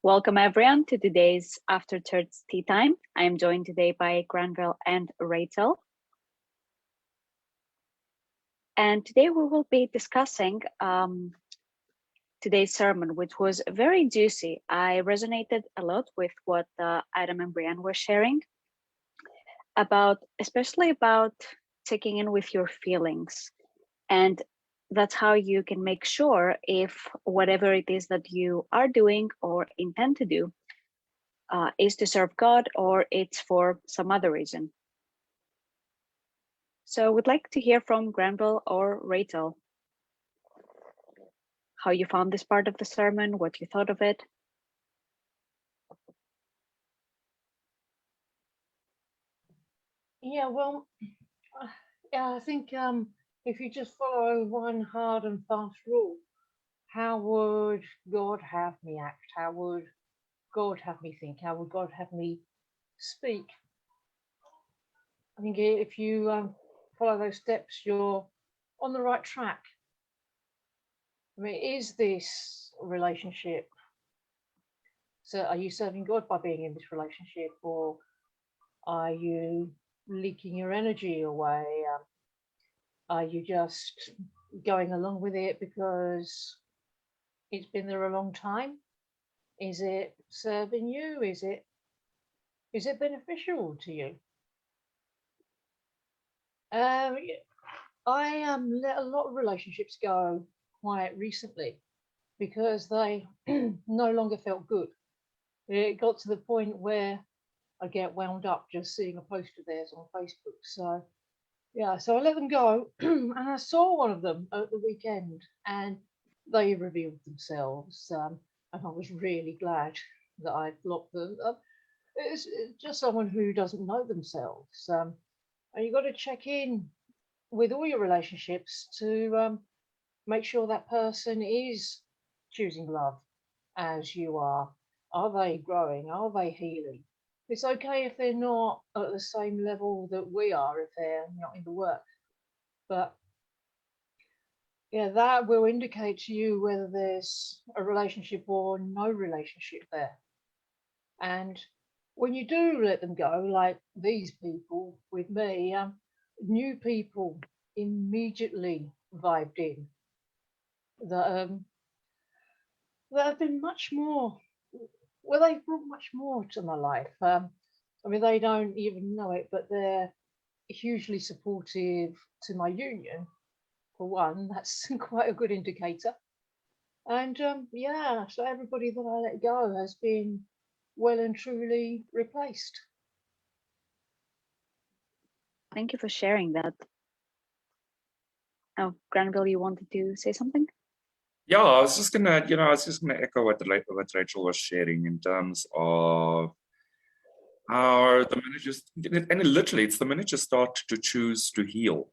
Welcome everyone to today's After Church Tea Time. I am joined today by Granville and Rachel. And today we will be discussing today's sermon, which was very juicy. I resonated a lot with what Adam and Brianne were sharing especially about checking in with your feelings. And that's how you can make sure if whatever it is that you are doing or intend to do is to serve God or it's for some other reason. So we'd like to hear from Granville or Rachel, how you found this part of the sermon, what you thought of it. Yeah, well, I think if you just follow one hard and fast rule, how would God have me act? How would God have me think? How would God have me speak? I think if you follow those steps, you're on the right track. I mean, is this relationship? So are you serving God by being in this relationship, or are you leaking your energy away? Are you just going along with it because it's been there a long time? Is it serving you? Is it beneficial to you? I let a lot of relationships go quite recently because they no longer felt good. It got to the point where I get wound up just seeing a post of theirs on Facebook. So yeah, so I let them go, and I saw one of them at the weekend, and they revealed themselves, and I was really glad that I blocked them. It's just someone who doesn't know themselves, and you got to check in with all your relationships to make sure that person is choosing love as you are. Are they growing? Are they healing? It's okay if they're not at the same level that we are, if they're not in the work. But yeah, that will indicate to you whether there's a relationship or no relationship there. And when you do let them go, like these people with me, new people immediately vibed in that have been much more. Well, they've brought much more to my life. I mean, they don't even know it, but they're hugely supportive to my union. For one, that's quite a good indicator. And yeah, so everybody that I let go has been well and truly replaced. Thank you for sharing that. Oh, Granville, you wanted to say something? Yeah, I was just gonna echo what Rachel was sharing in terms of how the minute just, and literally it's the minute you start to choose to heal,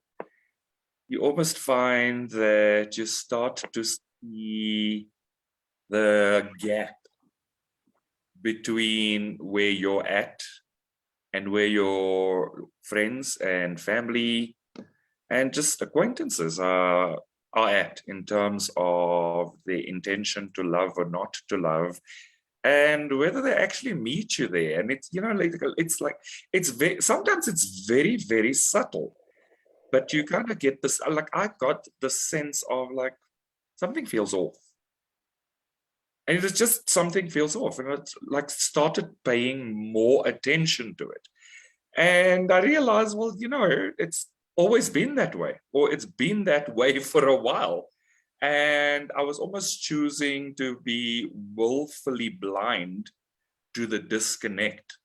you almost find that you start to see the gap between where you're at and where your friends and family and just acquaintances are at in terms of the intention to love or not to love, and whether they actually meet you there. And it's, sometimes it's very, very subtle, but you kind of get this, like I got the sense of like something feels off. And it's just something feels off, and it's like started paying more attention to it. And I realized, well, it's always been that way, or it's been that way for a while. And I was almost choosing to be willfully blind to the disconnect.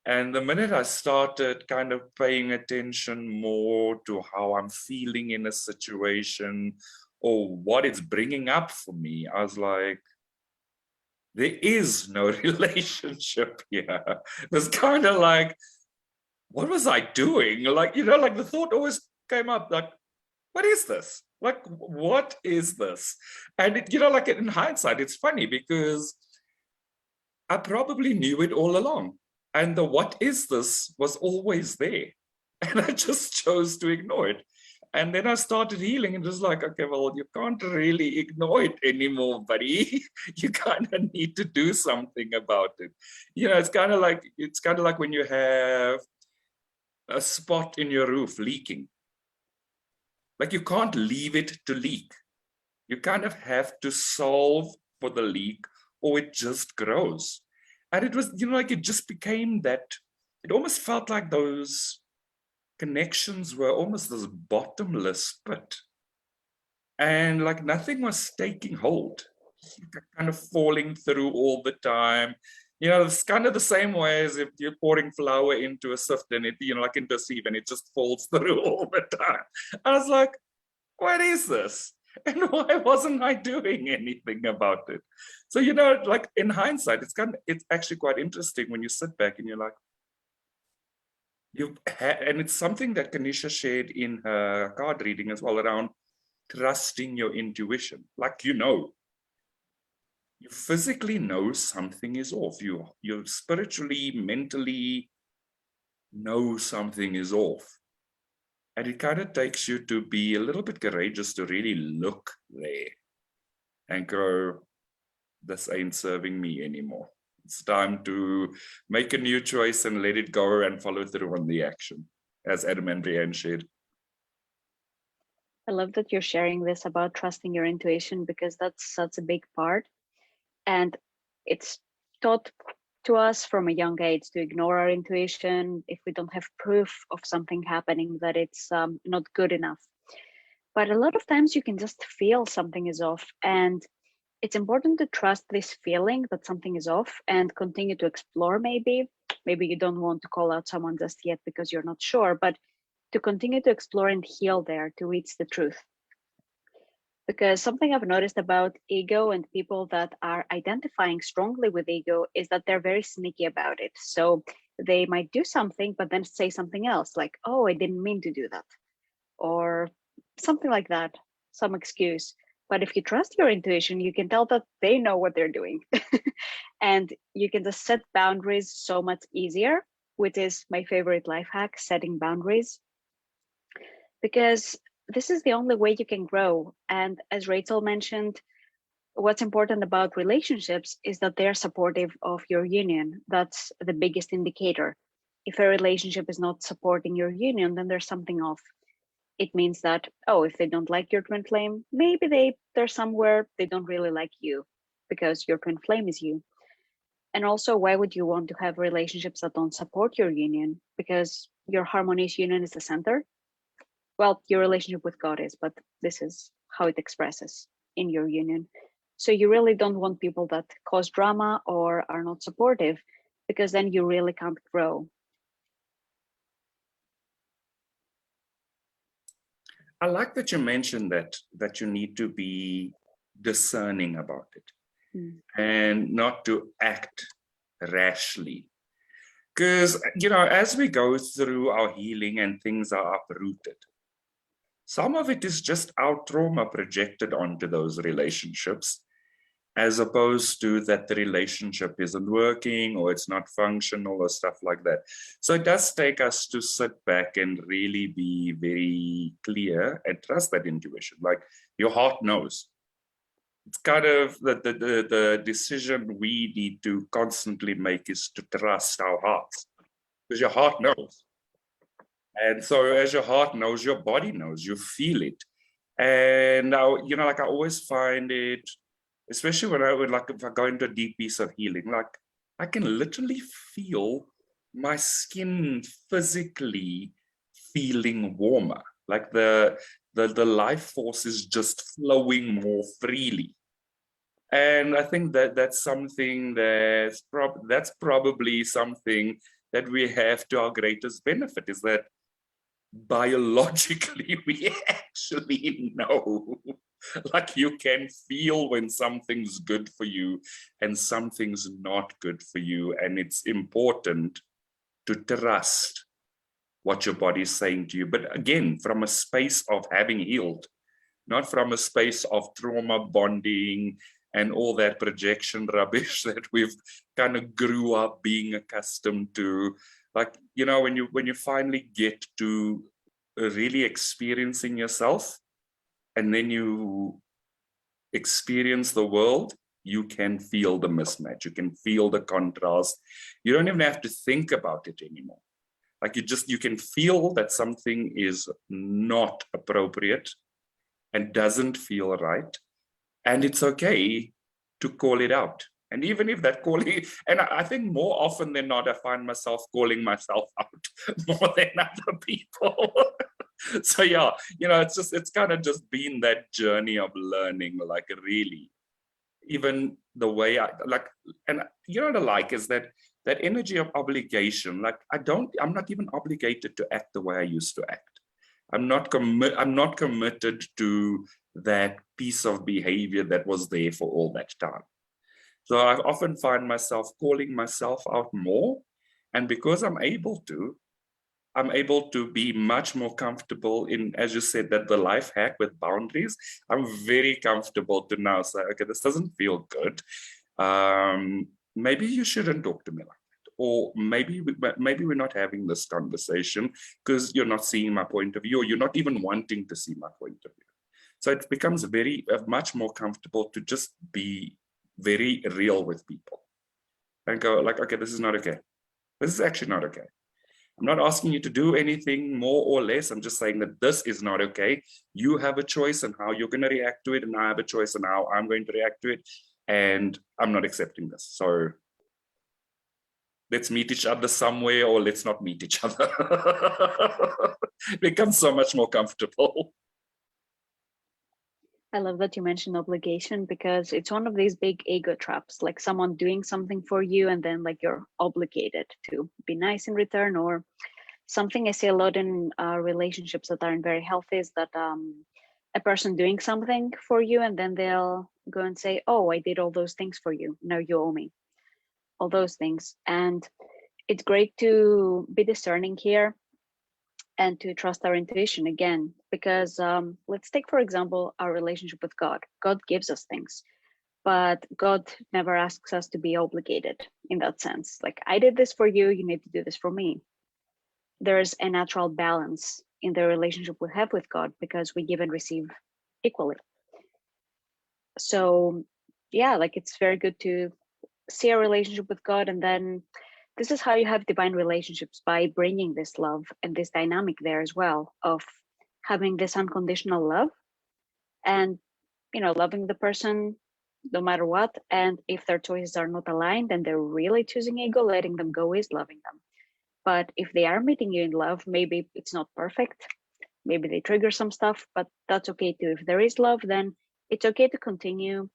And the minute I started kind of paying attention more to how I'm feeling in a situation or what it's bringing up for me, I was like, there is no relationship here. It's kind of like, what was I doing? Like, like the thought always came up, like, what is this? Like, what is this? And it, like in hindsight, it's funny because I probably knew it all along. And the what is this was always there. And I just chose to ignore it. And then I started healing, and it was like, okay, well, you can't really ignore it anymore, buddy. You kind of need to do something about it. You know, it's kind of like when you have a spot in your roof leaking. Like, you can't leave it to leak. You kind of have to solve for the leak, or it just grows. And it was, you know, like it just became that, it almost felt like those connections were almost this bottomless pit. And like nothing was taking hold, kind of falling through all the time. You know, it's kind of the same way as if you're pouring flour into a sift and it, you know, like into a sieve, and it just falls through all the time. I was like, what is this? And why wasn't I doing anything about it? So, you know, like in hindsight, it's actually quite interesting when you sit back and you're like, and it's something that Kanisha shared in her card reading as well, around trusting your intuition. Like, you know, you physically know something is off. You spiritually, mentally know something is off. And it kind of takes you to be a little bit courageous to really look there and go, this ain't serving me anymore. It's time to make a new choice and let it go and follow through on the action, as Adam and Brianne shared. I love that you're sharing this about trusting your intuition, because that's such a big part. And it's taught to us from a young age to ignore our intuition if we don't have proof of something happening, that it's not good enough. But a lot of times you can just feel something is off, and it's important to trust this feeling that something is off and continue to explore. Maybe you don't want to call out someone just yet because you're not sure, but to continue to explore and heal there, to reach the truth. Because something I've noticed about ego and people that are identifying strongly with ego is that they're very sneaky about it. So they might do something, but then say something else like, oh, I didn't mean to do that, or something like that, some excuse. But if you trust your intuition, you can tell that they know what they're doing. And you can just set boundaries so much easier, which is my favorite life hack, setting boundaries. Because this is the only way you can grow. And as Rachel mentioned, what's important about relationships is that they're supportive of your union. That's the biggest indicator. If a relationship is not supporting your union, then there's something off. It means that, oh, if they don't like your twin flame, maybe they're somewhere they don't really like you, because your twin flame is you. And also, why would you want to have relationships that don't support your union? Because your harmonious union is the center. Well, your relationship with God is, but this is how it expresses in your union. So you really don't want people that cause drama or are not supportive, because then you really can't grow. I like that you mentioned that you need to be discerning about it and not to act rashly. Because, you know, as we go through our healing and things are uprooted, some of it is just our trauma projected onto those relationships, as opposed to that the relationship isn't working or it's not functional or stuff like that. So it does take us to sit back and really be very clear and trust that intuition. Like, your heart knows. It's kind of the decision we need to constantly make is to trust our hearts, because your heart knows. And so as your heart knows, your body knows, you feel it. And now, you know, like I always find it, especially when I would, like, if I go into a deep piece of healing, like I can literally feel my skin physically feeling warmer. Like the life force is just flowing more freely. And I think that that's something that's probably something that we have to our greatest benefit, is that biologically we actually know. Like, you can feel when something's good for you and something's not good for you. And it's important to trust what your body is saying to you. But again, from a space of having healed, not from a space of trauma bonding and all that projection rubbish that we've kind of grew up being accustomed to. Like, you know, when you finally get to really experiencing yourself, and then you experience the world, you can feel the mismatch. You can feel the contrast. You don't even have to think about it anymore. Like you can feel that something is not appropriate and doesn't feel right. And it's okay to call it out. And even if that calling, and I think more often than not, I find myself calling myself out more than other people. So yeah, it's kind of just been that journey of learning, like really, even the way I like, and the like is that energy of obligation, like I'm not even obligated to act the way I used to act. I'm not committed to that piece of behavior that was there for all that time. So I often find myself calling myself out more. And because I'm able to be much more comfortable in, as you said, that the life hack with boundaries. I'm very comfortable to now say, okay, this doesn't feel good. Maybe you shouldn't talk to me like that. Or maybe we're not having this conversation because you're not seeing my point of view, or you're not even wanting to see my point of view. So it becomes much more comfortable to just be very real with people and go like, okay, this is not okay. This is actually not okay. I'm not asking you to do anything more or less. I'm just saying that this is not okay. You have a choice on how you're going to react to it, and I have a choice on how I'm going to react to it. And I'm not accepting this. So let's meet each other somewhere, or let's not meet each other. It becomes so much more comfortable. I love that you mentioned obligation, because it's one of these big ego traps, like someone doing something for you and then like you're obligated to be nice in return. Or something I see a lot in relationships that aren't very healthy is that a person doing something for you and then they'll go and say, oh, I did all those things for you, now you owe me all those things. And it's great to be discerning here and to trust our intuition again, because let's take, for example, our relationship with God. God gives us things, but God never asks us to be obligated in that sense. Like, I did this for you, you need to do this for me. There's a natural balance in the relationship we have with God because we give and receive equally. So yeah, like it's very good to see a relationship with God, and then this is how you have divine relationships, by bringing this love and this dynamic there as well, of having this unconditional love and loving the person no matter what. And if their choices are not aligned and they're really choosing ego, letting them go is loving them. But if they are meeting you in love, maybe it's not perfect, maybe they trigger some stuff, but that's okay too. If there is love, then it's okay to continue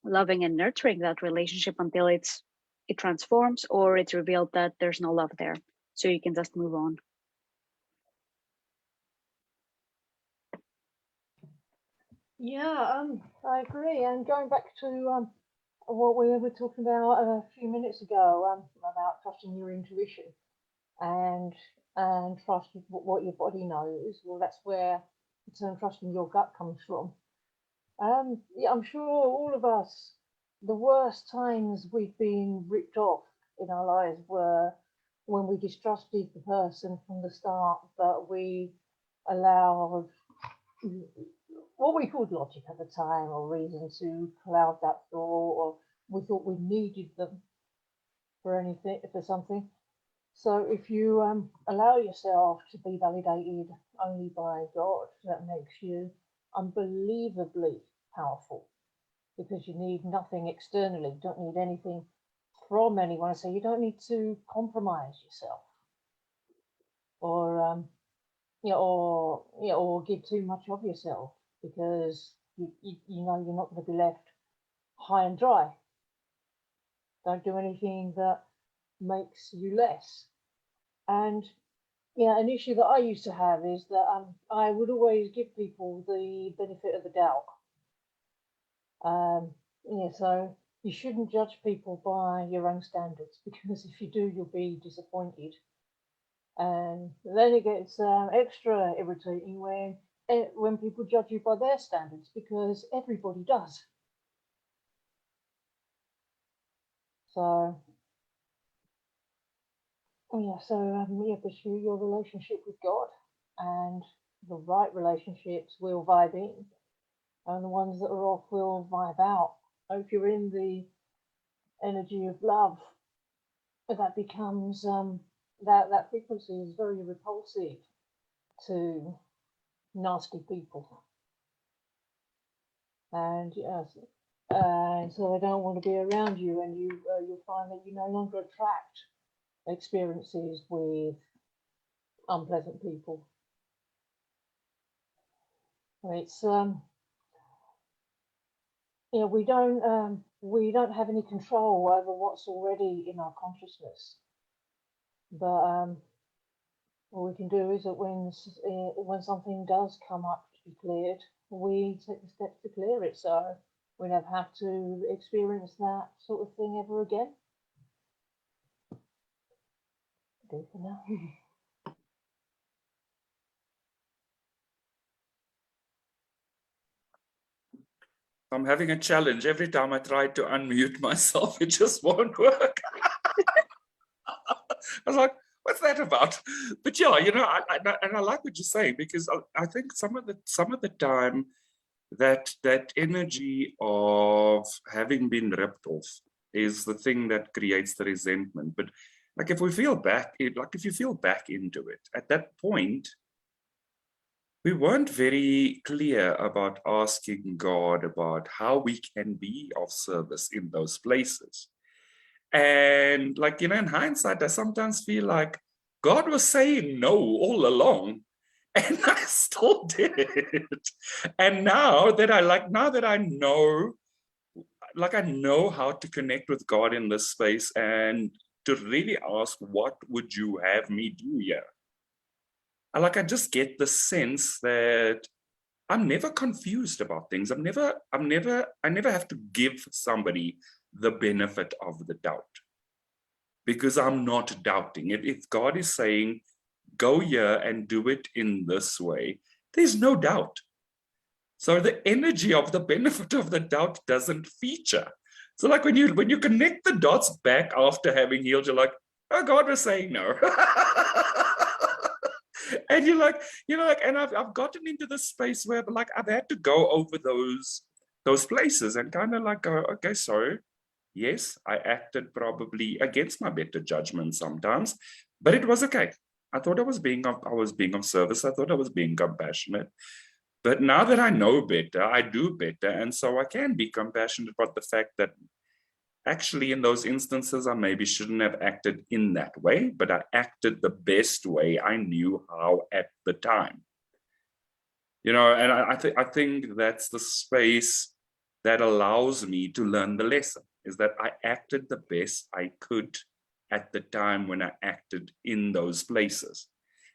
loving and nurturing that relationship until it transforms, or it's revealed that there's no love there, so you can just move on. Yeah, I agree. And going back to what we were talking about a few minutes ago, about trusting your intuition and trusting what your body knows. Well, that's where the term trusting your gut comes from. Yeah, I'm sure all of us, the worst times we've been ripped off in our lives were when we distrusted the person from the start, but we allowed what we called logic at the time, or reason, to cloud that thought, or we thought we needed them for anything, for something. So if you allow yourself to be validated only by God, that makes you unbelievably powerful, because you need nothing externally, you don't need anything from anyone. So you don't need to compromise yourself, or or give too much of yourself, because you know you're not going to be left high and dry. Don't do anything that makes you less. And yeah, an issue that I used to have is that I would always give people the benefit of the doubt. Yeah, so you shouldn't judge people by your own standards, because if you do, you'll be disappointed. And then it gets extra irritating when people judge you by their standards, because everybody does. So yeah, so pursue your relationship with God, and the right relationships will vibe in, and the ones that are off will vibe out. So if you're in the energy of love, that becomes that frequency is very repulsive to nasty people, and yes, and so they don't want to be around you, and you'll find that you no longer attract experiences with unpleasant people. It's we don't have any control over what's already in our consciousness, but what we can do is that when something does come up to be cleared, we take the steps to clear it, so we never have to experience that sort of thing ever again. Do for now. I'm having a challenge. Every time I try to unmute myself, it just won't work. I was like, what's that about? But yeah, I like what you're saying, because I think some of the time that energy of having been ripped off is the thing that creates the resentment. But like if you feel back into it, at that point, we weren't very clear about asking God about how we can be of service in those places. And like, in hindsight, I sometimes feel like God was saying no all along, and I still did it. And now that I know, like, I know how to connect with God in this space and to really ask, what would you have me do here? I just get the sense that I'm never confused about things. I never have to give somebody the benefit of the doubt, because I'm not doubting it. If God is saying, go here and do it in this way, there's no doubt. So the energy of the benefit of the doubt doesn't feature. So like when you connect the dots back after having healed, you're like, oh, God was saying no. And you're like, and I've gotten into this space where like I've had to go over those places and kind of like go, okay, so yes, I acted probably against my better judgment sometimes, but it was okay. I thought I was being of service. I thought I was being compassionate. But now that I know better, I do better. And so I can be compassionate about the fact that actually in those instances, I maybe shouldn't have acted in that way, but I acted the best way I knew how at the time. And I think that's the space that allows me to learn the lesson, is that I acted the best I could at the time when I acted in those places.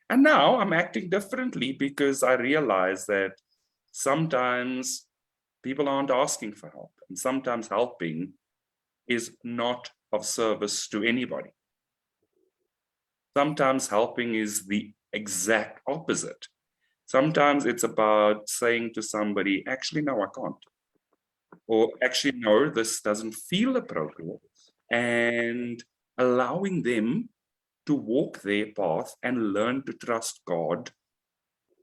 And now I'm acting differently because I realize that sometimes people aren't asking for help, and sometimes helping is not of service to anybody. Sometimes helping is the exact opposite. Sometimes it's about saying to somebody, actually, no, I can't. Or actually, no, this doesn't feel appropriate. And allowing them to walk their path and learn to trust God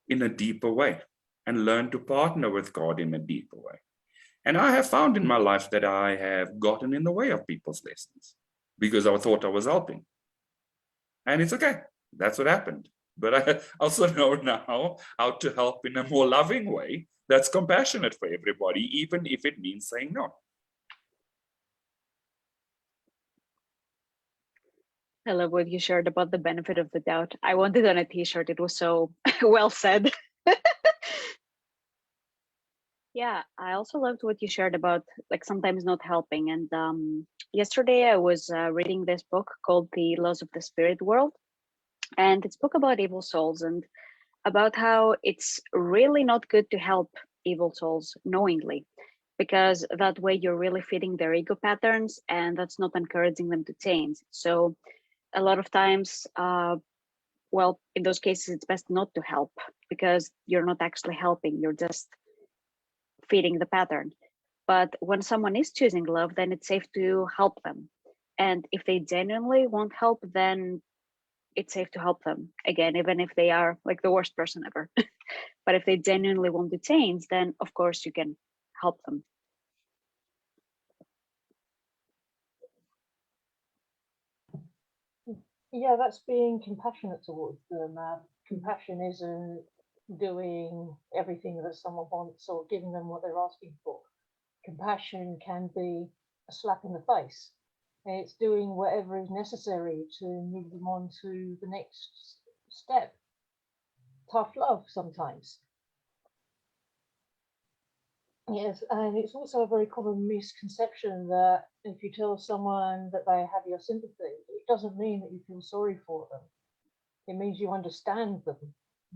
in a deeper way and learn to partner with God in a deeper way. And I have found in my life that I have gotten in the way of people's lessons because I thought I was helping. And it's okay. That's what happened. But I also know now how to help in a more loving way that's compassionate for everybody, even if it means saying no. I love what you shared about the benefit of the doubt. I want it on a t-shirt. It was so well said. Yeah, I also loved what you shared about like sometimes not helping. And yesterday I was reading this book called The Laws of the Spirit World. And it spoke about evil souls and about how it's really not good to help evil souls knowingly, because that way you're really feeding their ego patterns and that's not encouraging them to change. So a lot of times, well, in those cases, it's best not to help because you're not actually helping, you're just feeding the pattern. But when someone is choosing love, then it's safe to help them. And if they genuinely want help, then it's safe to help them again, even if they are like the worst person ever. But if they genuinely want to change, then of course you can help them. Yeah, that's being compassionate towards them. Compassion isn't doing everything that someone wants or giving them what they're asking for. Compassion can be a slap in the face. It's doing whatever is necessary to move them on to the next step. Tough love sometimes. Yes, and it's also a very common misconception that if you tell someone that they have your sympathy, it doesn't mean that you feel sorry for them. It means you understand them,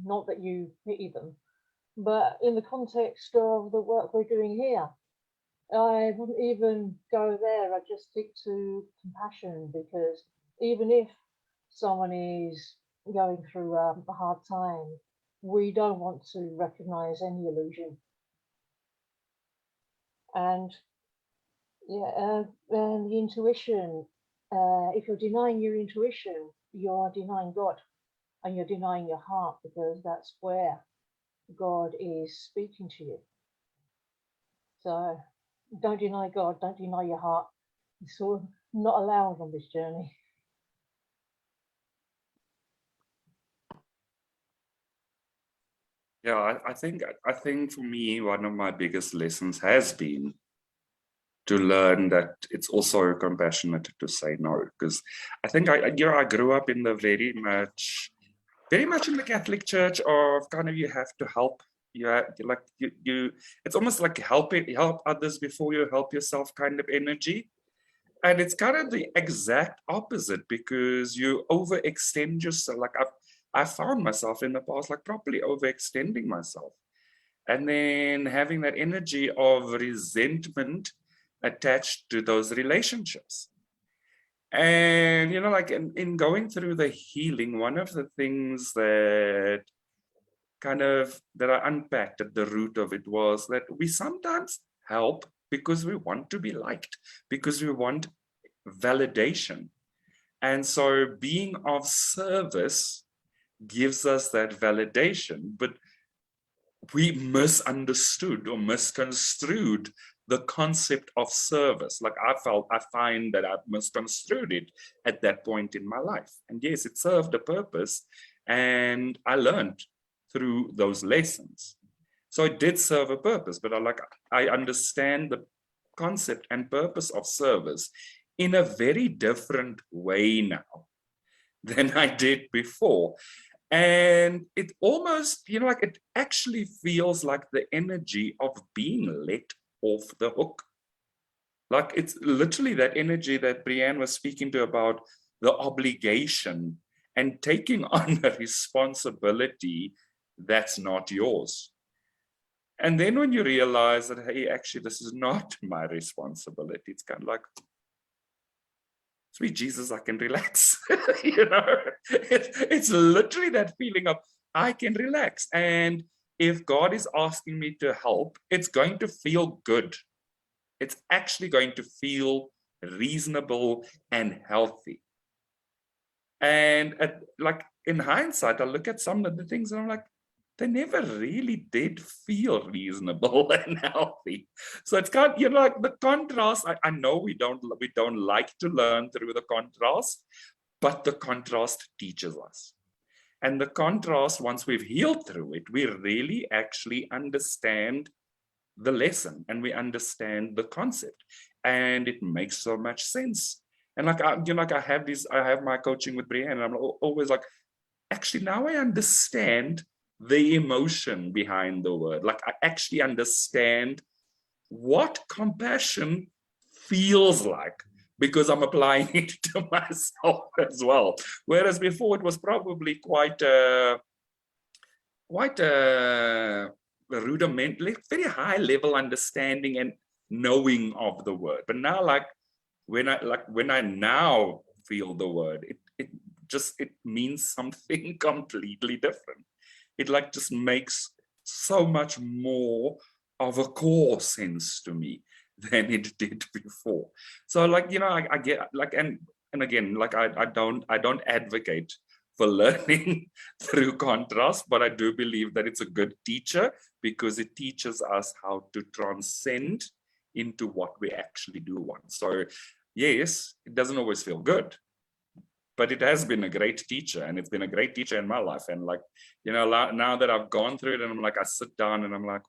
not that you pity them. But in the context of the work we're doing here, I wouldn't even go there. I'd just stick to compassion, because even if someone is going through a hard time, we don't want to recognize any illusion. And yeah, and the intuition, if you're denying your intuition, you're denying God and you're denying your heart, because that's where God is speaking to you. So don't deny God, don't deny your heart. It's all not allowed on this journey. Yeah, I think for me, one of my biggest lessons has been to learn that it's also compassionate to say no. Because I think I grew up in the very much in the Catholic Church of kind of, you have to help. You it's almost like help others before you help yourself kind of energy. And it's kind of the exact opposite, because you overextend yourself. Like I found myself in the past like properly overextending myself, and then having that energy of resentment attached to those relationships. And like in going through the healing, one of the things that I unpacked at the root of it was that we sometimes help because we want to be liked, because we want validation. And so being of service gives us that validation, but we misunderstood or misconstrued the concept of service. Like I find that I've misconstrued it at that point in my life. And yes, it served a purpose, and I learned through those lessons. So it did serve a purpose, but I understand the concept and purpose of service in a very different way now than I did before. And it almost, it actually feels like the energy of being let off the hook. Like it's literally that energy that Brianne was speaking to about the obligation and taking on a responsibility that's not yours. And then when you realize that, hey, actually, this is not my responsibility, it's kind of like, sweet Jesus, I can relax. It's literally that feeling of I can relax. And if God is asking me to help, it's going to feel good. It's actually going to feel reasonable and healthy. And like in hindsight, I look at some of the things and I'm like, they never really did feel reasonable and healthy. So it's kind of, like the contrast. I know we don't like to learn through the contrast, but the contrast teaches us. And the contrast, once we've healed through it, we really actually understand the lesson and we understand the concept, and it makes so much sense. And like I have my coaching with Brianne, and I'm always like, actually now I understand the emotion behind the word. Like I actually understand what compassion feels like, because I'm applying it to myself as well. Whereas before it was probably quite a rudimentary, very high level understanding and knowing of the word. But now, when I now feel the word, it means something completely different. It just makes so much more of a core sense to me than it did before. So I get and again, I don't advocate for learning through contrast, but I do believe that it's a good teacher because it teaches us how to transcend into what we actually do want. So yes, it doesn't always feel good, but it has been a great teacher, and it's been a great teacher in my life. And like, you know, now that I've gone through it, and I'm like, I sit down and I'm like,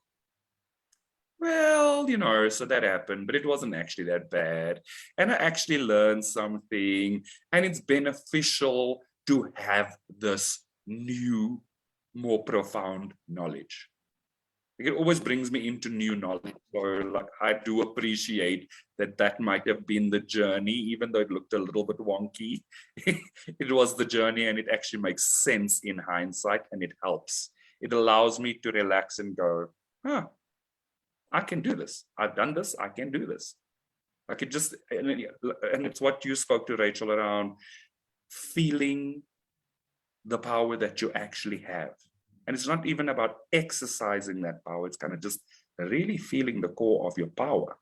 well, you know, so that happened, but it wasn't actually that bad. And I actually learned something, and it's beneficial to have this new, more profound knowledge. It always brings me into new knowledge. So like, I do appreciate that might have been the journey, even though it looked a little bit wonky. It was the journey, and it actually makes sense in hindsight, and it helps. It allows me to relax and go, huh, I can do this. I've done this. I can do this. I could just, and it's what you spoke to Rachel around, feeling the power that you actually have. And it's not even about exercising that power. It's kind of just really feeling the core of your power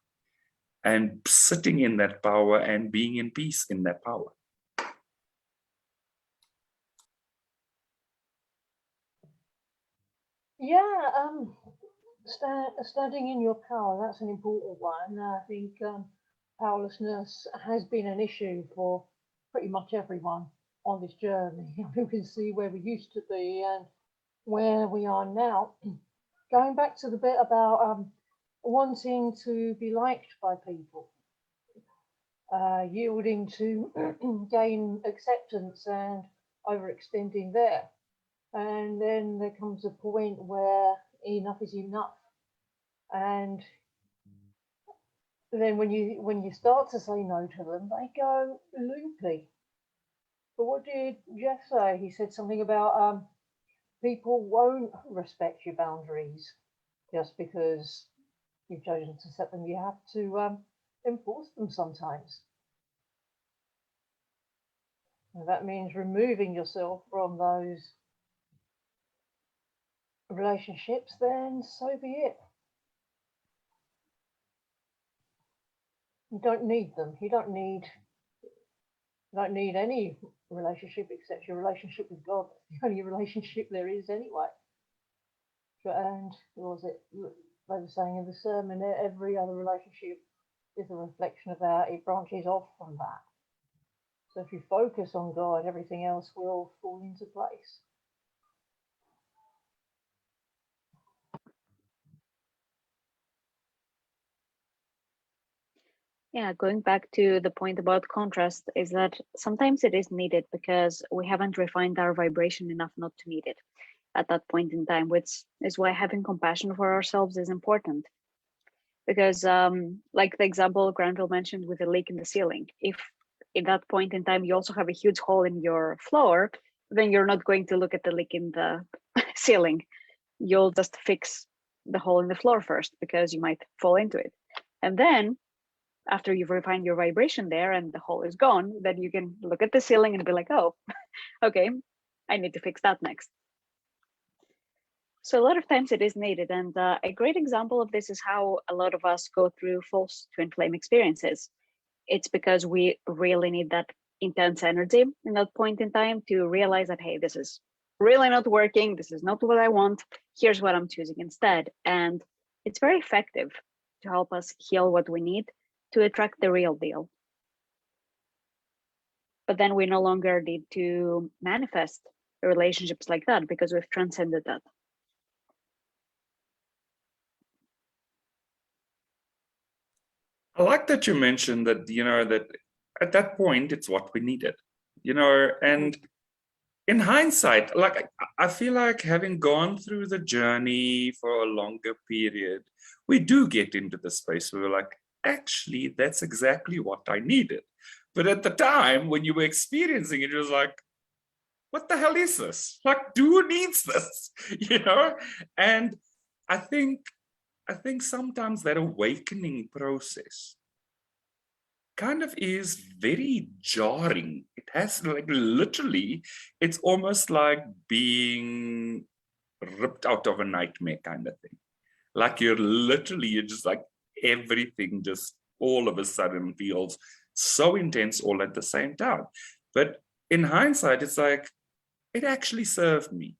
and sitting in that power and being in peace in that power. Yeah, standing in your power, that's an important one. I think powerlessness has been an issue for pretty much everyone on this journey. We can see where we used to be and where we are now. Going back to the bit about wanting to be liked by people, yielding to gain acceptance and overextending there. And then there comes a point where enough is enough. And then when you start to say no to them, they go loopy. But what did Jeff say? He said something about people won't respect your boundaries just because you've chosen to set them. You have to enforce them sometimes. And that means removing yourself from those relationships, then so be it. You don't need them. You don't need any relationship except your relationship with God. The only relationship there is anyway. And what was it? They were saying in the sermon, every other relationship is a reflection of that. It branches off from that. So if you focus on God, everything else will fall into place. Yeah, going back to the point about contrast, is that sometimes it is needed because we haven't refined our vibration enough not to need it at that point in time, which is why having compassion for ourselves is important. Because like the example Granville mentioned with the leak in the ceiling, if at that point in time you also have a huge hole in your floor, then you're not going to look at the leak in the ceiling. You'll just fix the hole in the floor first because you might fall into it. And then after you've refined your vibration there and the hole is gone, then you can look at the ceiling and be like, oh, okay, I need to fix that next. So a lot of times it is needed. And a great example of this is how a lot of us go through false twin flame experiences. It's because we really need that intense energy in that point in time to realize that, hey, this is really not working. This is not what I want. Here's what I'm choosing instead. And it's very effective to help us heal what we need to attract the real deal. But then we no longer need to manifest relationships like that because we've transcended that. I like that you mentioned that, you know, that at that point, it's what we needed, you know, and in hindsight, like, I feel like having gone through the journey for a longer period, we do get into the space where we're like, actually, that's exactly what I needed. But at the time when you were experiencing it, it was like, what the hell is this? Like, who needs this? You know? And I think sometimes that awakening process kind of is very jarring. It has, like, literally, it's almost like being ripped out of a nightmare kind of thing. Like you're just like, everything just all of a sudden feels so intense all at the same time. But in hindsight, it's like, it actually served me.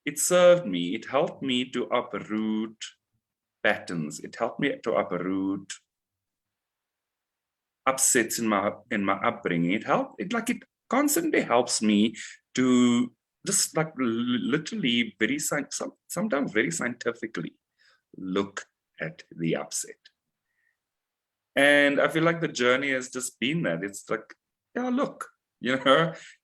It served me. It helped me to uproot patterns. It helped me to uproot upsets in my upbringing. It constantly helps me to just like literally sometimes very scientifically look at the upset. And I feel like the journey has just been that. It's like, yeah, look,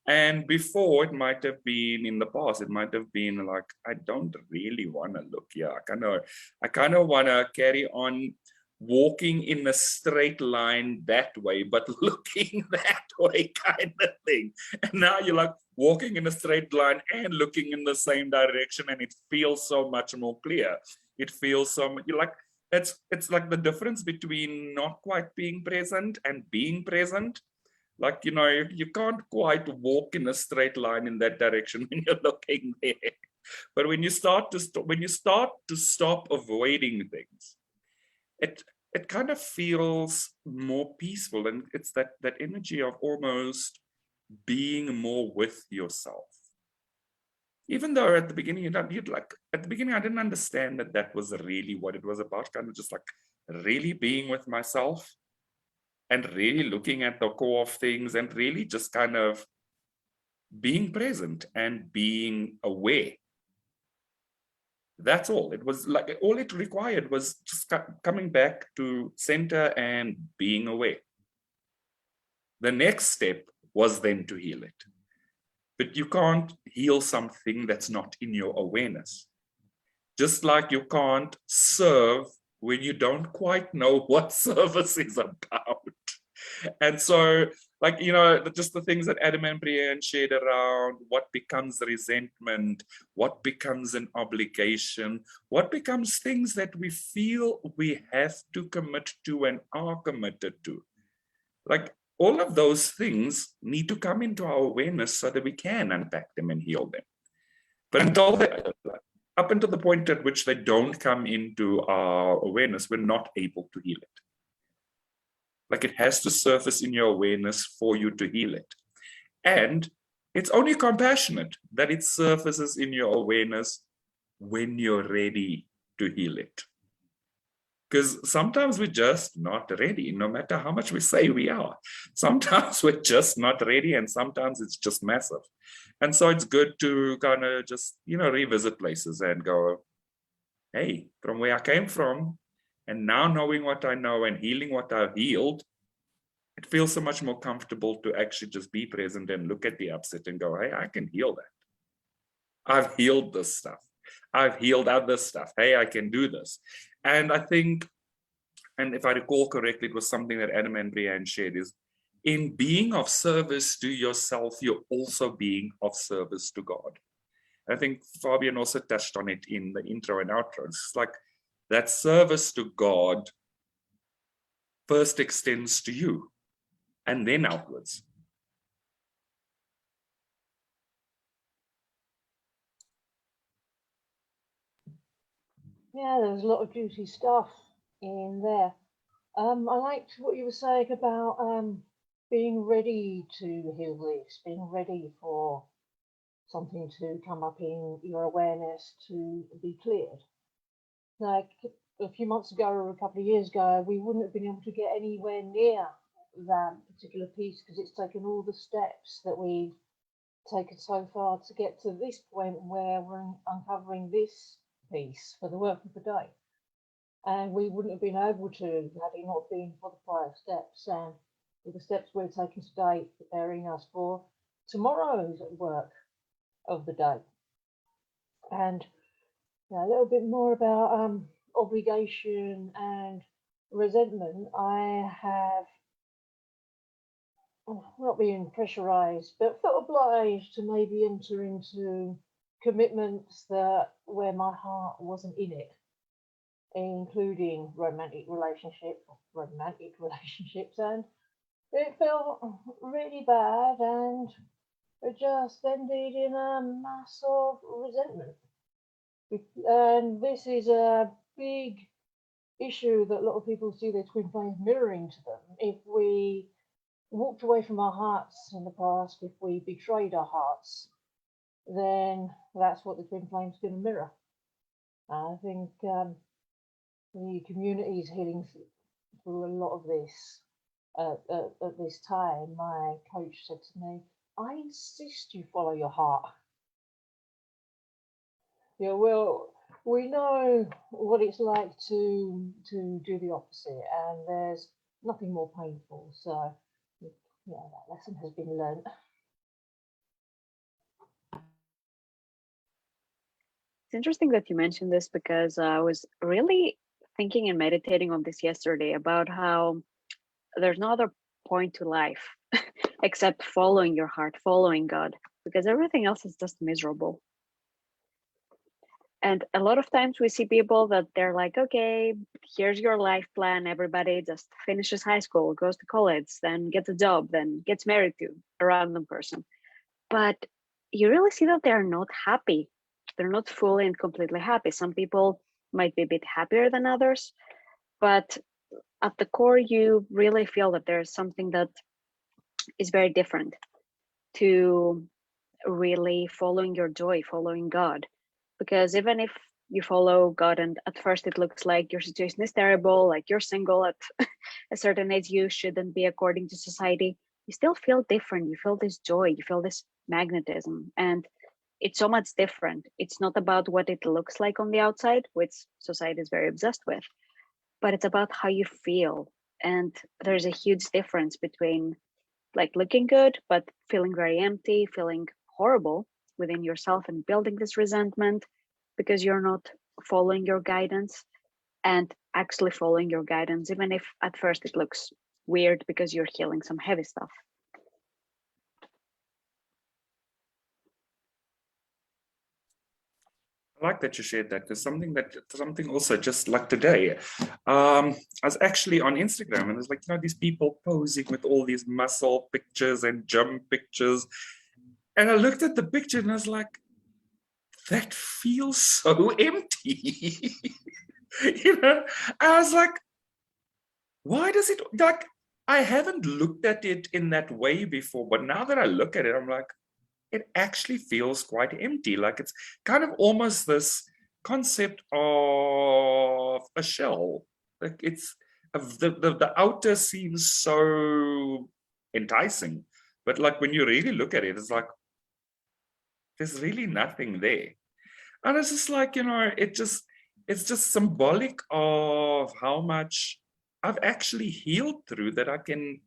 and before it might have been in the past, it might have been like, I don't really want to look here. I kind of want to carry on walking in a straight line that way, but looking that way kind of thing. And now you're like walking in a straight line and looking in the same direction, and it feels so much more clear. It feels you're like, it's like the difference between not quite being present and being present. Like, you can't quite walk in a straight line in that direction when you're looking there. But when you start to stop avoiding things, it kind of feels more peaceful. And it's that energy of almost being more with yourself. Even though at the beginning, at the beginning, I didn't understand that was really what it was about, kind of just like really being with myself and really looking at the core of things and really just kind of being present and being aware. That's all. It was like, all it required was just coming back to center and being aware. The next step was then to heal it. But you can't heal something that's not in your awareness. Just like you can't serve when you don't quite know what service is about. And so, like, just the things that Adam and Brienne shared around what becomes resentment, what becomes an obligation, what becomes things that we feel we have to commit to and are committed to. Like, all of those things need to come into our awareness so that we can unpack them and heal them. But up until the point at which they don't come into our awareness, we're not able to heal it. Like, it has to surface in your awareness for you to heal it. And it's only compassionate that it surfaces in your awareness when you're ready to heal it. Because sometimes we're just not ready, no matter how much we say we are. Sometimes we're just not ready, and sometimes it's just massive. And so it's good to kind of just, revisit places and go, hey, from where I came from, and now knowing what I know and healing what I've healed, it feels so much more comfortable to actually just be present and look at the upset and go, hey, I can heal that. I've healed this stuff. I've healed other stuff. Hey, I can do this. And I think, and if I recall correctly, it was something that Adam and Brienne shared, is in being of service to yourself, you're also being of service to God. I think Fabian also touched on it in the intro and outro. It's like that service to God first extends to you and then outwards. Yeah, there's a lot of juicy stuff in there. I liked what you were saying about being ready to heal this, being ready for something to come up in your awareness to be cleared. Like a few months ago or a couple of years ago, we wouldn't have been able to get anywhere near that particular piece because it's taken all the steps that we've taken so far to get to this point where we're uncovering this piece for the work of the day. And we wouldn't have been able to had it not been for the prior steps. And with the steps we're taking today, preparing us for tomorrow's work of the day. And a little bit more about obligation and resentment. I have not being pressurized, but felt obliged to maybe enter into commitments that where my heart wasn't in it, including romantic relationships, and it felt really bad, and it just ended in a mass of resentment. And this is a big issue that a lot of people see their twin flames mirroring to them. If we walked away from our hearts in the past, if we betrayed our hearts, then that's what the twin flame's going to mirror. I think the community is healing through a lot of this. At this time, my coach said to me, I insist you follow your heart. Yeah, well, we know what it's like to do the opposite, and there's nothing more painful. So, yeah, that lesson has been learned. It's interesting that you mentioned this, because I was really thinking and meditating on this yesterday about how there's no other point to life except following your heart, following God, because everything else is just miserable. And a lot of times we see people that they're like, okay, here's your life plan. Everybody just finishes high school, goes to college, then gets a job, then gets married to a random person. But you really see that they're not happy. They're not fully and completely happy. Some people might be a bit happier than others, but at the core, you really feel that there's something that is very different to really following your joy, following God. Because even if you follow God and at first it looks like your situation is terrible, like you're single at a certain age, you shouldn't be according to society, you still feel different. You feel this joy, you feel this magnetism. And it's so much different. It's not about what it looks like on the outside, which society is very obsessed with, but it's about how you feel. And there's a huge difference between like looking good, but feeling very empty, feeling horrible within yourself and building this resentment because you're not following your guidance, and actually following your guidance, even if at first it looks weird because you're healing some heavy stuff. I like that you shared that, because something also just like today, I was actually on Instagram and there's like, these people posing with all these muscle pictures and gym pictures. And I looked at the picture and I was like, that feels so empty. I was like, why does it, like, I haven't looked at it in that way before, but now that I look at it, I'm like, it actually feels quite empty. Like it's kind of almost this concept of a shell. Like it's the outer seems so enticing, but like when you really look at it, it's like there's really nothing there. And it's just like, it's just symbolic of how much I've actually healed through, that I can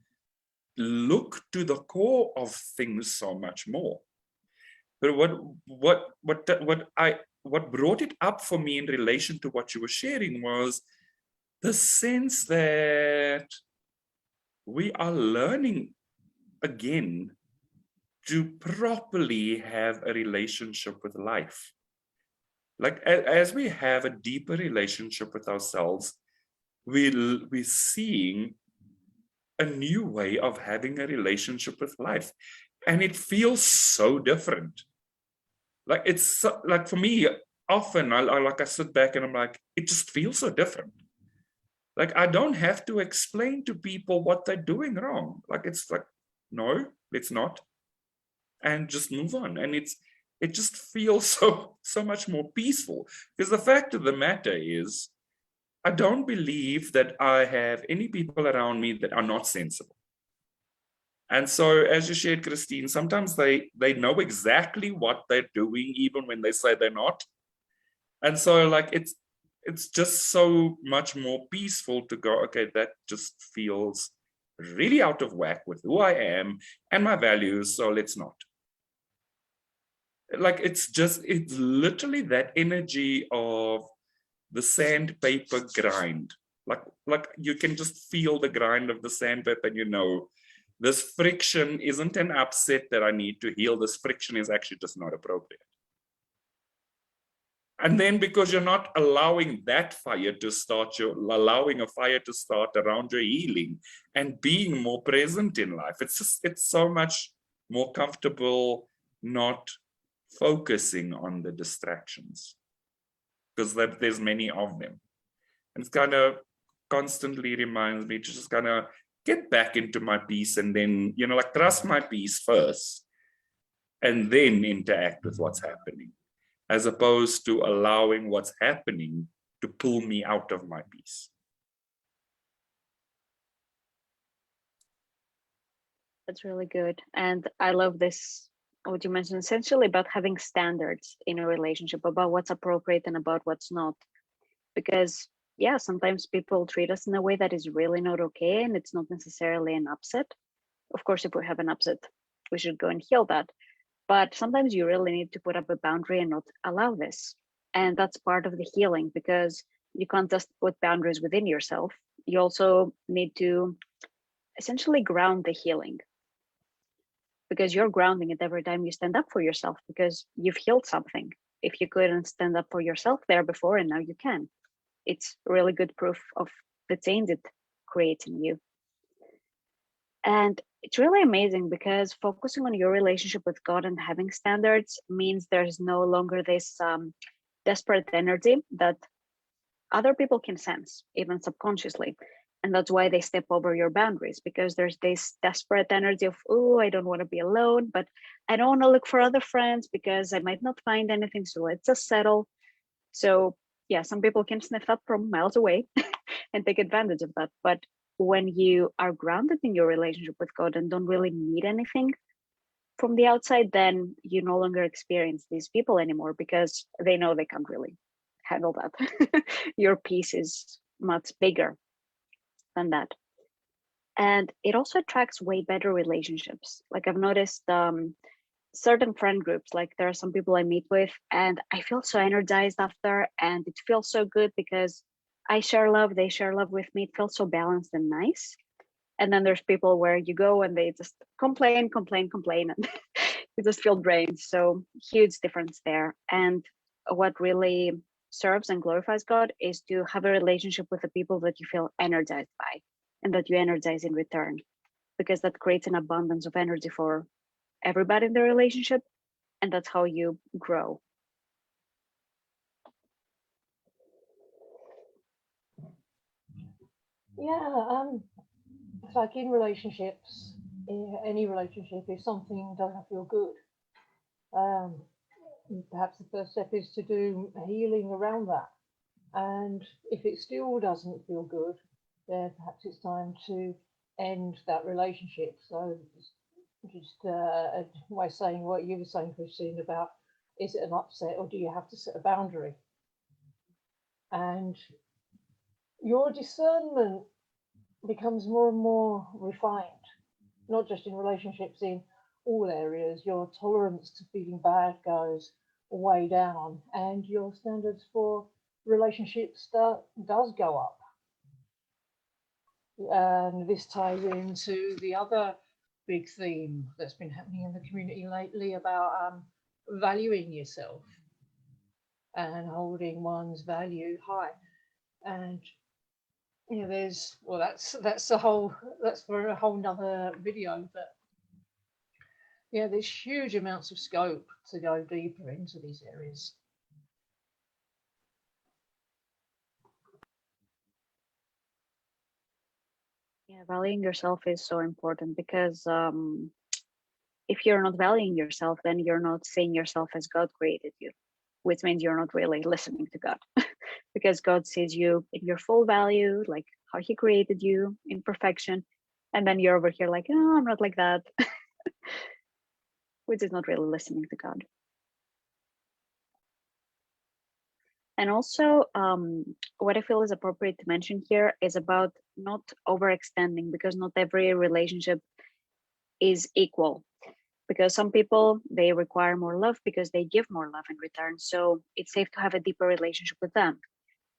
look to the core of things so much more. But what brought it up for me in relation to what you were sharing was the sense that we are learning again to properly have a relationship with life. Like as we have a deeper relationship with ourselves, we're seeing a new way of having a relationship with life, and it feels so different. Like it's like for me, often I sit back and I'm like, it just feels so different. Like I don't have to explain to people what they're doing wrong. Like it's like, no, it's not, and just move on. And it just feels so much more peaceful, because the fact of the matter is, I don't believe that I have any people around me that are not sensible. And so, as you shared, Christine, sometimes they know exactly what they're doing, even when they say they're not. And so, like, it's just so much more peaceful to go, okay, that just feels really out of whack with who I am and my values, so let's not. Like, it's literally that energy of the sandpaper grind. Like you can just feel the grind of the sandpaper, and this friction isn't an upset that I need to heal. This friction is actually just not appropriate. And then because you're not allowing that fire to start, you're allowing a fire to start around your healing and being more present in life. It's so much more comfortable not focusing on the distractions, because there's many of them. And it's kind of constantly reminds me to just kind of get back into my peace, and then, you know, like trust my peace first and then interact with what's happening, as opposed to allowing what's happening to pull me out of my peace. That's really good. And I love this, what you mentioned, essentially about having standards in a relationship, about what's appropriate and about what's not. Because yeah, sometimes people treat us in a way that is really not okay, and it's not necessarily an upset. Of course, if we have an upset, we should go and heal that. But sometimes you really need to put up a boundary and not allow this. And that's part of the healing, because you can't just put boundaries within yourself. You also need to essentially ground the healing, because you're grounding it every time you stand up for yourself, because you've healed something. If you couldn't stand up for yourself there before, and now you can. It's really good proof of the change it creates in you. And it's really amazing, because focusing on your relationship with God and having standards means there's no longer this desperate energy that other people can sense, even subconsciously. And that's why they step over your boundaries, because there's this desperate energy of, oh, I don't want to be alone, but I don't want to look for other friends because I might not find anything. So let's just settle. So yeah, some people can sniff that from miles away and take advantage of that. But when you are grounded in your relationship with God and don't really need anything from the outside, then you no longer experience these people anymore, because they know they can't really handle that. Your peace is much bigger than that. And it also attracts way better relationships. Like I've noticed certain friend groups, like there are some people I meet with and I feel so energized after, and it feels so good because I share love, they share love with me. It feels so balanced and nice. And then there's people where you go and they just complain, and you just feel drained. So huge difference there. And what really serves and glorifies God is to have a relationship with the people that you feel energized by and that you energize in return, because that creates an abundance of energy for everybody in the relationship, and that's how you grow. Yeah, it's like in relationships, any relationship, if something doesn't feel good, perhaps the first step is to do healing around that. And if it still doesn't feel good, then perhaps it's time to end that relationship. So just by saying what you were saying, Christine, about is it an upset or do you have to set a boundary? And your discernment becomes more and more refined, not just in relationships, in all areas. Your tolerance to feeling bad goes way down, and your standards for relationships does go up. And this ties into the other big theme that's been happening in the community lately about valuing yourself and holding one's value high. And you know, there's, well, that's for a whole nother video, but yeah, there's huge amounts of scope to go deeper into these areas. Yeah, valuing yourself is so important, because if you're not valuing yourself, then you're not seeing yourself as God created you, which means you're not really listening to God. Because God sees you in your full value, like how He created you in perfection. And then you're over here like, oh, I'm not like that, which is not really listening to God. And also, what I feel is appropriate to mention here is about not overextending, because not every relationship is equal. Because some people, they require more love because they give more love in return. So it's safe to have a deeper relationship with them.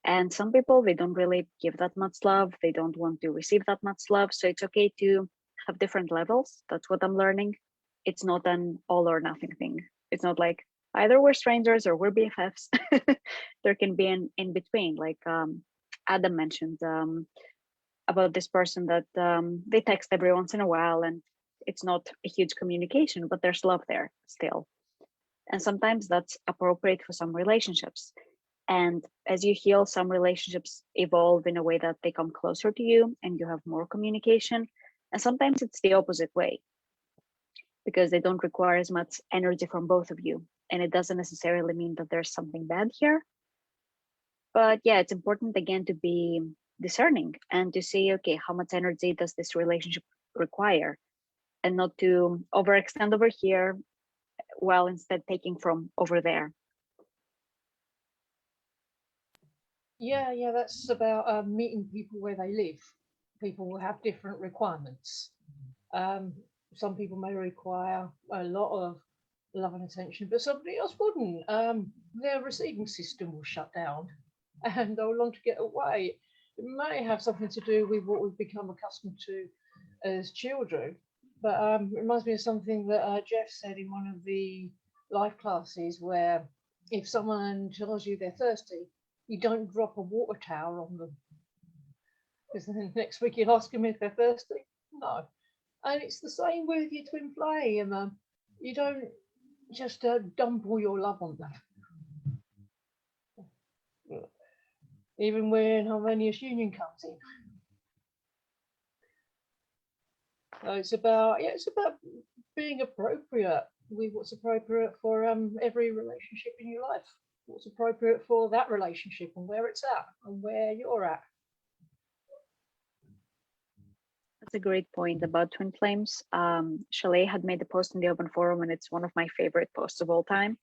And some people, they don't really give that much love. They don't want to receive that much love. So it's okay to have different levels. That's what I'm learning. It's not an all or nothing thing. It's not like either we're strangers or we're BFFs. There can be an in between, like Adam mentioned about this person that they text every once in a while, and it's not a huge communication, but there's love there still. And sometimes that's appropriate for some relationships. And as you heal, some relationships evolve in a way that they come closer to you and you have more communication. And sometimes it's the opposite way, because they don't require as much energy from both of you. And it doesn't necessarily mean that there's something bad here. But yeah, it's important again to be discerning and to say, okay, how much energy does this relationship require? And not to overextend over here while instead taking from over there. Yeah, that's about meeting people where they live. People will have different requirements. Some people may require a lot of love and attention, but somebody else wouldn't. Their receiving system will shut down and they'll long to get away. It may have something to do with what we've become accustomed to as children, but it reminds me of something that Jeff said in one of the life classes, where if someone tells you they're thirsty, you don't drop a water tower on them, because then next week you'll ask them if they're thirsty. No. And it's the same with your twin flame. You don't just dump all your love on them. Even when harmonious union comes in. So it's about being appropriate with what's appropriate for every relationship in your life. What's appropriate for that relationship and where it's at and where you're at. That's a great point about twin flames. Shaleia had made a post in the open forum, and it's one of my favorite posts of all time,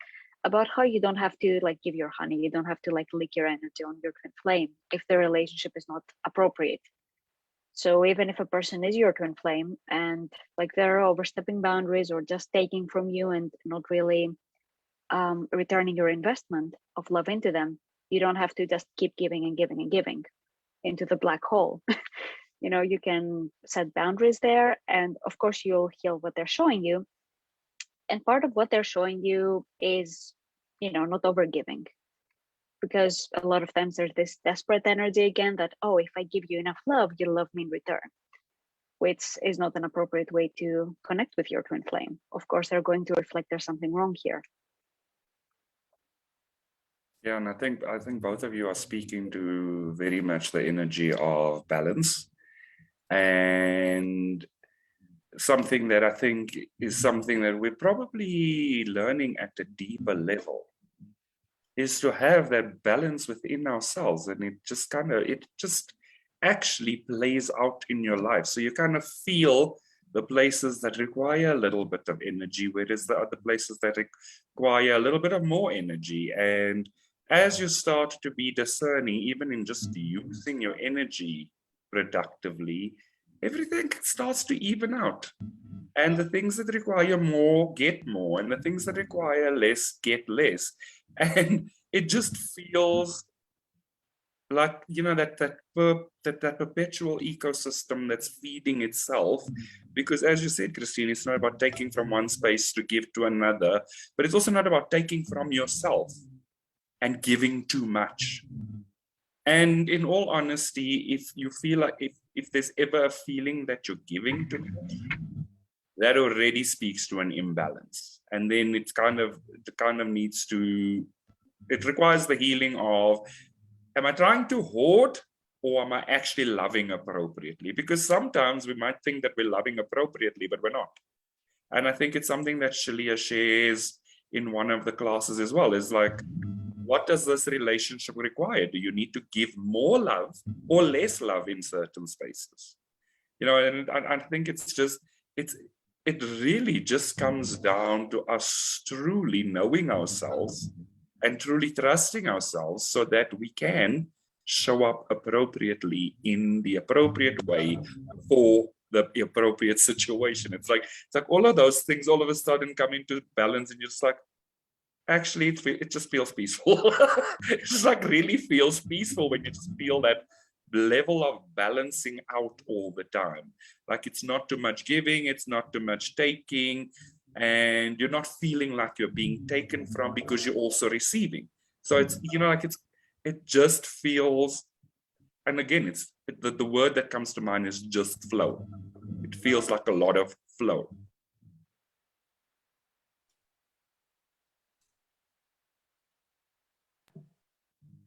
about how you don't have to like give your honey, you don't have to like leak your energy on your twin flame if the relationship is not appropriate. So even if a person is your twin flame and like they're overstepping boundaries or just taking from you and not really returning your investment of love into them, you don't have to just keep giving and giving and giving into the black hole. You know, you can set boundaries there, and of course you'll heal what they're showing you. And part of what they're showing you is, you know, not overgiving, because a lot of times there's this desperate energy again that, oh, if I give you enough love, you'll love me in return, which is not an appropriate way to connect with your twin flame. Of course, they're going to reflect there's something wrong here. Yeah, and I think both of you are speaking to very much the energy of balance, and something that I think is something that we're probably learning at a deeper level, is to have that balance within ourselves. And it just actually plays out in your life. So you kind of feel the places that require a little bit of energy, whereas the other places that require a little bit of more energy. And as you start to be discerning, even in just using your energy productively, everything starts to even out. And the things that require more get more, and the things that require less get less. And it just feels like, you know, that perpetual ecosystem that's feeding itself. Because as you said, Christine, it's not about taking from one space to give to another, but it's also not about taking from yourself and giving too much. And in all honesty, if you feel like if there's ever a feeling that you're giving too much, that already speaks to an imbalance. And then it kind of needs to, it requires the healing of, am I trying to hoard, or am I actually loving appropriately? Because sometimes we might think that we're loving appropriately, but we're not. And I think it's something that Shaleia shares in one of the classes as well, is like, what does this relationship require? Do you need to give more love or less love in certain spaces? You know, and I think it's just, it really just comes down to us truly knowing ourselves and truly trusting ourselves, so that we can show up appropriately in the appropriate way for the appropriate situation. It's like all of those things all of a sudden come into balance, and you're just like, actually, it just feels peaceful. It just like really feels peaceful when you just feel that level of balancing out all the time. Like it's not too much giving, it's not too much taking, and you're not feeling like you're being taken from because you're also receiving. So it's, you know, like it just feels, and again, the word that comes to mind is just flow. It feels like a lot of flow.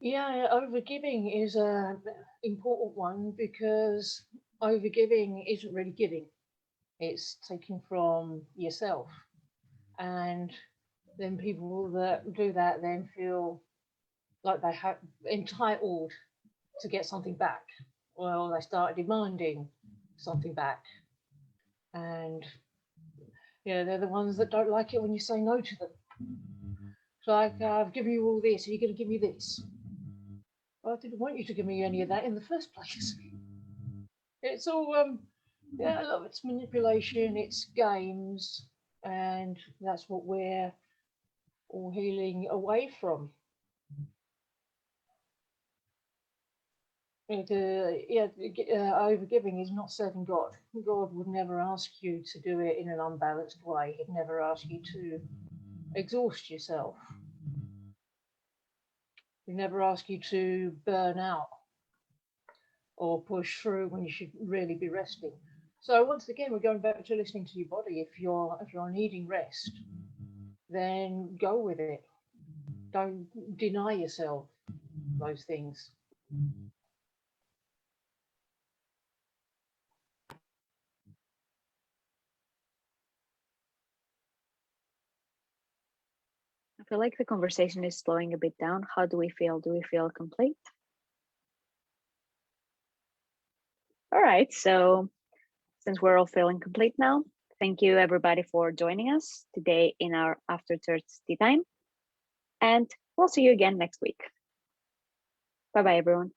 Yeah, overgiving is a important one because overgiving isn't really giving. It's taking from yourself. And then people that do that then feel like they have entitled to get something back. Well, they start demanding something back. And yeah, they're the ones that don't like it when you say no to them. It's like, I've given you all this, are you going to give me this? Well, I didn't want you to give me any of that in the first place. It's all, yeah, a lot of it's manipulation, it's games, and that's what we're all healing away from. Overgiving is not serving God. God would never ask you to do it in an unbalanced way. He'd never ask you to exhaust yourself. He'd never ask you to burn out or push through when you should really be resting. So once again, we're going back to listening to your body. If you're needing rest, then go with it. Don't deny yourself those things. I feel like the conversation is slowing a bit down. How do we feel? Do we feel complete? All right, so since we're all feeling complete now, thank you everybody for joining us today in our After Church Tea Time. And we'll see you again next week. Bye-bye, everyone.